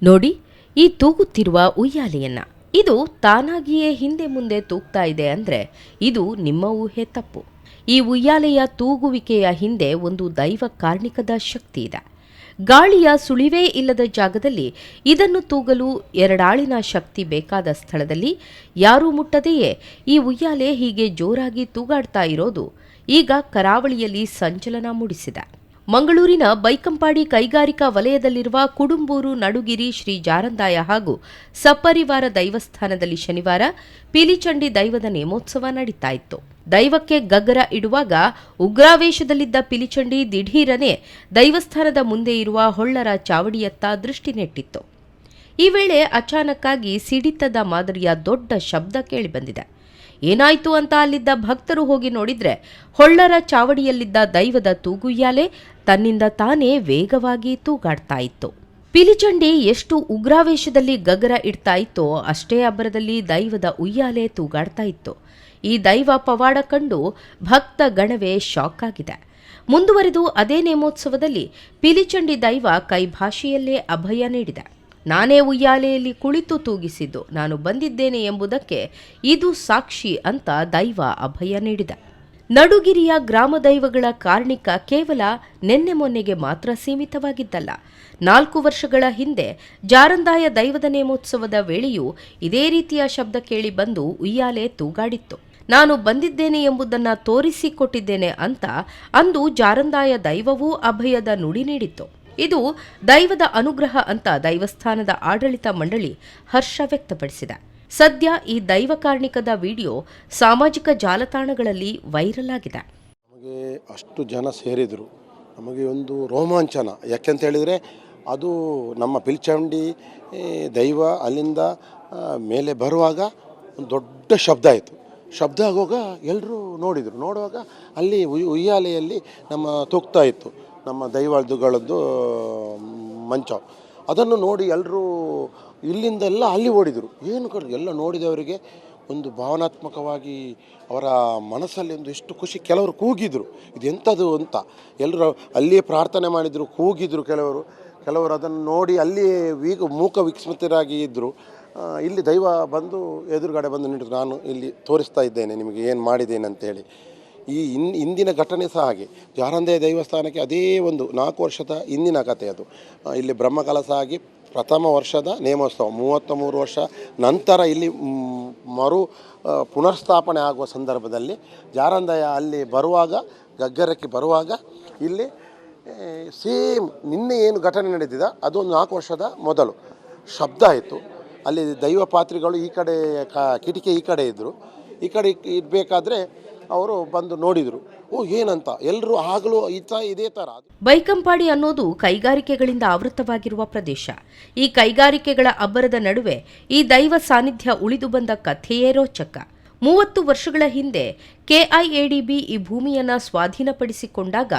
ನೋಡಿ ಈ ತೂಗುತ್ತಿರುವ ಉಯ್ಯಾಲೆಯನ್ನ. ಇದು ತಾನಾಗಿಯೇ ಹಿಂದೆ ಮುಂದೆ ತೂಗ್ತಾ ಇದೆ ಅಂದ್ರೆ ಇದು ನಿಮ್ಮ ಊಹೆ ತಪ್ಪು. ಈ ಉಯ್ಯಾಲೆಯ ತೂಗುವಿಕೆಯ ಹಿಂದೆ ಒಂದು ದೈವ ಕಾರ್ಣಿಕದ ಶಕ್ತಿ ಇದೆ. ಗಾಳಿಯ ಸುಳಿವೇ ಇಲ್ಲದ ಜಾಗದಲ್ಲಿ ಇದನ್ನು ತೂಗಲು ಎರಡಾಳಿನ ಶಕ್ತಿ ಬೇಕಾದ ಸ್ಥಳದಲ್ಲಿ ಯಾರೂ ಮುಟ್ಟದೆಯೇ ಈ ಉಯ್ಯಾಲೆ ಹೀಗೆ ಜೋರಾಗಿ ತೂಗಾಡ್ತಾ ಇರೋದು ಈಗ ಕರಾವಳಿಯಲ್ಲಿ ಸಂಚಲನ ಮೂಡಿಸಿದೆ. ಮಂಗಳೂರಿನ ಬೈಕಂಪಾಡಿ ಕೈಗಾರಿಕಾ ವಲಯದಲ್ಲಿರುವ ಕುಡುಂಬೂರು ನಡುಗಿರಿ ಶ್ರೀ ಜಾರಂದಾಯ ಹಾಗೂ ಸಪರಿವಾರ ದೈವಸ್ಥಾನದಲ್ಲಿ ಶನಿವಾರ ಪಿಲಿಚಂಡಿ ದೈವದ ನೇಮೋತ್ಸವ ನಡೀತಾ ಇತ್ತು. ದೈವಕ್ಕೆ ಗಗ್ಗರ ಇಡುವಾಗ ಉಗ್ರಾವೇಶದಲ್ಲಿದ್ದ ಪಿಲಿಚಂಡಿ ದಿಢೀರನೆ ದೈವಸ್ಥಾನದ ಮುಂದೆ ಇರುವ ಹೊಳ್ಳರ ಚಾವಡಿಯತ್ತ ದೃಷ್ಟಿ ನೆಟ್ಟಿತ್ತು. ಈ ವೇಳೆ ಅಚಾನಕ್ಕಾಗಿ ಸಿಡಿತದ ಮಾದರಿಯ ದೊಡ್ಡ ಶಬ್ದ ಕೇಳಿಬಂದಿದೆ. ಏನಾಯ್ತು ಅಂತ ಅಲ್ಲಿದ್ದ ಭಕ್ತರು ಹೋಗಿ ನೋಡಿದ್ರೆ ಹೊಳ್ಳರ ಚಾವಡಿಯಲ್ಲಿದ್ದ ದೈವದ ತೂಗುಯ್ಯಾಲೆ ತನ್ನಿಂದ ತಾನೇ ವೇಗವಾಗಿ ತೂಗಾಡ್ತಾ ಇತ್ತು. ಪಿಲಿಚಂಡಿ ಎಷ್ಟು ಉಗ್ರಾವೇಶದಲ್ಲಿ ಗಗ್ಗರ ಇಡ್ತಾ ಇತ್ತೋ ಅಷ್ಟೇ ಅಬ್ಬರದಲ್ಲಿ ದೈವದ ಉಯ್ಯಾಲೆ ತೂಗಾಡ್ತಾ ಇತ್ತು. ಈ ದೈವ ಪವಾಡ ಕಂಡು ಭಕ್ತ ಗಣವೇ ಶಾಕ್ ಆಗಿದೆ. ಮುಂದುವರೆದು ಅದೇ ನೇಮೋತ್ಸವದಲ್ಲಿ ಪಿಲಿಚಂಡಿ ದೈವ ಕೈಭಾಷೆಯಲ್ಲೇ ಅಭಯ ನೀಡಿದೆ. ನಾನೇ ಉಯ್ಯಾಲೆಯಲ್ಲಿ ಕುಳಿತು ತೂಗಿಸಿದ್ದು, ನಾನು ಬಂದಿದ್ದೇನೆ ಎಂಬುದಕ್ಕೆ ಇದು ಸಾಕ್ಷಿ ಅಂತ ದೈವ ಅಭಯ ನೀಡಿದ. ನಡುಗಿರಿಯ ಗ್ರಾಮ ದೈವಗಳ ಕಾರ್ಣಿಕ ಕೇವಲ ನೆನ್ನೆ ಮೊನ್ನೆಗೆ ಮಾತ್ರ ಸೀಮಿತವಾಗಿದ್ದಲ್ಲ. 4 ವರ್ಷಗಳ ಹಿಂದೆ ಜಾರಂದಾಯ ದೈವದ ನೇಮೋತ್ಸವದ ವೇಳೆಯೂ ಇದೇ ರೀತಿಯ ಶಬ್ದ ಕೇಳಿ ಬಂದು ಉಯ್ಯಾಲೆ ತೂಗಾಡಿತ್ತು. ನಾನು ಬಂದಿದ್ದೇನೆ ಎಂಬುದನ್ನು ತೋರಿಸಿಕೊಟ್ಟಿದ್ದೇನೆ ಅಂತ ಅಂದು ಜಾರಂದಾಯ ದೈವವೂ ಅಭಯದ ನುಡಿ ನೀಡಿತ್ತು. ಇದು ದೈವದ ಅನುಗ್ರಹ ಅಂತ ದೈವಸ್ಥಾನದ ಆಡಳಿತ ಮಂಡಳಿ ಹರ್ಷ ವ್ಯಕ್ತಪಡಿಸಿದೆ. ಸದ್ಯ ಈ ದೈವ ಕಾರ್ಣಿಕದ ವಿಡಿಯೋ ಸಾಮಾಜಿಕ ಜಾಲತಾಣಗಳಲ್ಲಿ ವೈರಲ್ ಆಗಿದೆ. ನಮಗೆ ಅಷ್ಟು ಜನ ಸೇರಿದರು, ನಮಗೆ ಒಂದು ರೋಮಾಂಚನ. ಯಾಕೆಂತ ಹೇಳಿದರೆ ಅದು ನಮ್ಮ ಪಿಲಿಚಂಡಿ ದೈವ ಅಲ್ಲಿಂದ ಮೇಲೆ ಬರುವಾಗ ಒಂದು ದೊಡ್ಡ ಶಬ್ದ ಆಯಿತು. ಶಬ್ದ ಆಗುವಾಗ ಎಲ್ಲರೂ ನೋಡುವಾಗ ಅಲ್ಲಿ ಉಯ್ಯಾಲೆಯಲ್ಲಿ ನಮ್ಮ ತೂಗ್ತಾ ಇತ್ತು ನಮ್ಮ ದೈವಗಳದ್ದು ಮಂಚ. ಅದನ್ನು ನೋಡಿ ಎಲ್ಲರೂ ಇಲ್ಲಿಂದೆಲ್ಲ ಅಲ್ಲಿ ಓಡಿದರು. ಏನು ಎಲ್ಲ ನೋಡಿದವರಿಗೆ ಒಂದು ಭಾವನಾತ್ಮಕವಾಗಿ ಅವರ ಮನಸ್ಸಲ್ಲಿ ಒಂದು ಎಷ್ಟು ಖುಷಿ. ಕೆಲವರು ಕೂಗಿದರು, ಇದು ಎಂಥದ್ದು ಅಂತ. ಎಲ್ಲರೂ ಅಲ್ಲಿಯೇ ಪ್ರಾರ್ಥನೆ ಮಾಡಿದರು, ಕೂಗಿದರು. ಕೆಲವರು ಅದನ್ನು ನೋಡಿ ಅಲ್ಲಿಯೇ ಮೂಕ ವಿಸ್ಮಿತರಾಗಿ ಇದ್ದರು. ಇಲ್ಲಿ ದೈವ ಬಂದು ಎದುರುಗಡೆ ಬಂದು ನಿಂತು ನಾನು ಇಲ್ಲಿ ತೋರಿಸ್ತಾ ಇದ್ದೇನೆ ನಿಮಗೆ ಏನು ಮಾಡಿದ್ದೇನೆ ಅಂತೇಳಿ. ಈ ಇಂದಿನ ಘಟನೆ ಸಹ ಹಾಗೆ. ಜಾರಂದಾಯ ದೈವಸ್ಥಾನಕ್ಕೆ ಅದೇ ಒಂದು 4 ವರ್ಷದ ಹಿಂದಿನ ಕಥೆ ಅದು. ಇಲ್ಲಿ ಬ್ರಹ್ಮಕಲಶ ಆಗಿ ಪ್ರಥಮ ವರ್ಷದ ನೇಮೋತ್ಸವ 33 ವರ್ಷ ನಂತರ ಇಲ್ಲಿ ಪುನರ್ಸ್ಥಾಪನೆ ಆಗುವ ಸಂದರ್ಭದಲ್ಲಿ ಜಾರಂದಾಯ ಅಲ್ಲಿ ಬರುವಾಗ ಗಗ್ಗರಕ್ಕೆ ಬರುವಾಗ ಇಲ್ಲಿ ಸೇಮ್ ನಿನ್ನೆ ಏನು ಘಟನೆ ನಡೆದಿದೆ ಅದೊಂದು 4 ವರ್ಷದ ಮೊದಲು ಶಬ್ದ ಆಯಿತು. ಅಲ್ಲಿ ದೈವ ಪಾತ್ರಿಗಳು ಈ ಕಡೆ ಕಿಟಕಿ ಈ ಕಡೆ ಇದ್ದರು. ಈ ಕಡೆ ಇರಬೇಕಾದ್ರೆ ಅವರು ಬಂದು ನೋಡಿದರು. ಏನಂತ ಎಲ್ಲರೂ ಆಗಲೂ ಇದೇ ಥರ. ಬೈಕಂಪಾಡಿ ಅನ್ನೋದು ಕೈಗಾರಿಕೆಗಳಿಂದ ಆವೃತವಾಗಿರುವ ಪ್ರದೇಶ. ಈ ಕೈಗಾರಿಕೆಗಳ ಅಬ್ಬರದ ನಡುವೆ ಈ ದೈವ ಸಾನ್ನಿಧ್ಯ ಉಳಿದು ಬಂದ ಕಥೆಯೇ ರೋಚಕ. 30 ವರ್ಷಗಳ ಹಿಂದೆ ಕೆಐಎಡಿಬಿ ಈ ಭೂಮಿಯನ್ನ ಸ್ವಾಧೀನಪಡಿಸಿಕೊಂಡಾಗ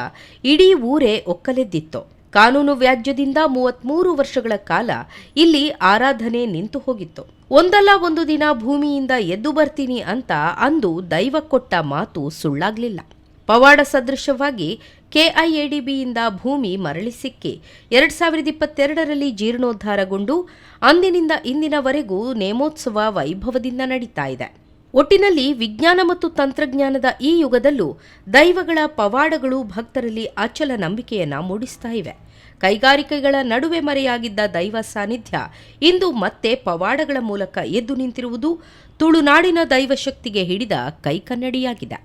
ಇಡೀ ಊರೇ ಒಕ್ಕಲೆದ್ದಿತ್ತು. ಕಾನೂನು ವ್ಯಾಜ್ಯದಿಂದ 33 ವರ್ಷಗಳ ಕಾಲ ಇಲ್ಲಿ ಆರಾಧನೆ ನಿಂತು ಹೋಗಿತ್ತು. ಒಂದಲ್ಲ ಒಂದು ದಿನ ಭೂಮಿಯಿಂದ ಎದ್ದು ಬರ್ತೀನಿ ಅಂತ ಅಂದು ದೈವ ಕೊಟ್ಟ ಮಾತು ಸುಳ್ಳಾಗ್ಲಿಲ್ಲ. ಪವಾಡ ಸದೃಶವಾಗಿ ಕೆಐಎಡಿಬಿಯಿಂದ ಭೂಮಿ ಮರಳಿ ಸಿಕ್ಕಿ 2022ರಲ್ಲಿ ಜೀರ್ಣೋದ್ಧಾರಗೊಂಡು ಅಂದಿನಿಂದ ಇಂದಿನವರೆಗೂ ನೇಮೋತ್ಸವ ವೈಭವದಿಂದ ನಡೀತಾ ಇದೆ. ಒಟ್ಟಿನಲ್ಲಿ ವಿಜ್ಞಾನ ಮತ್ತು ತಂತ್ರಜ್ಞಾನದ ಈ ಯುಗದಲ್ಲೂ ದೈವಗಳ ಪವಾಡಗಳು ಭಕ್ತರಲ್ಲಿ ಅಚಲ ನಂಬಿಕೆಯನ್ನ ಮೂಡಿಸ್ತಾ ಇವೆ. ಕೈಗಾರಿಕೆಗಳ ನಡುವೆ ಮರೆಯಾಗಿದ್ದ ದೈವ ಸಾನ್ನಿಧ್ಯ ಇಂದು ಮತ್ತೆ ಪವಾಡಗಳ ಮೂಲಕ ಎದ್ದು ನಿಂತಿರುವುದು ತುಳುನಾಡಿನ ದೈವಶಕ್ತಿಗೆ ಹಿಡಿದ ಕೈಕನ್ನಡಿಯಾಗಿದೆ.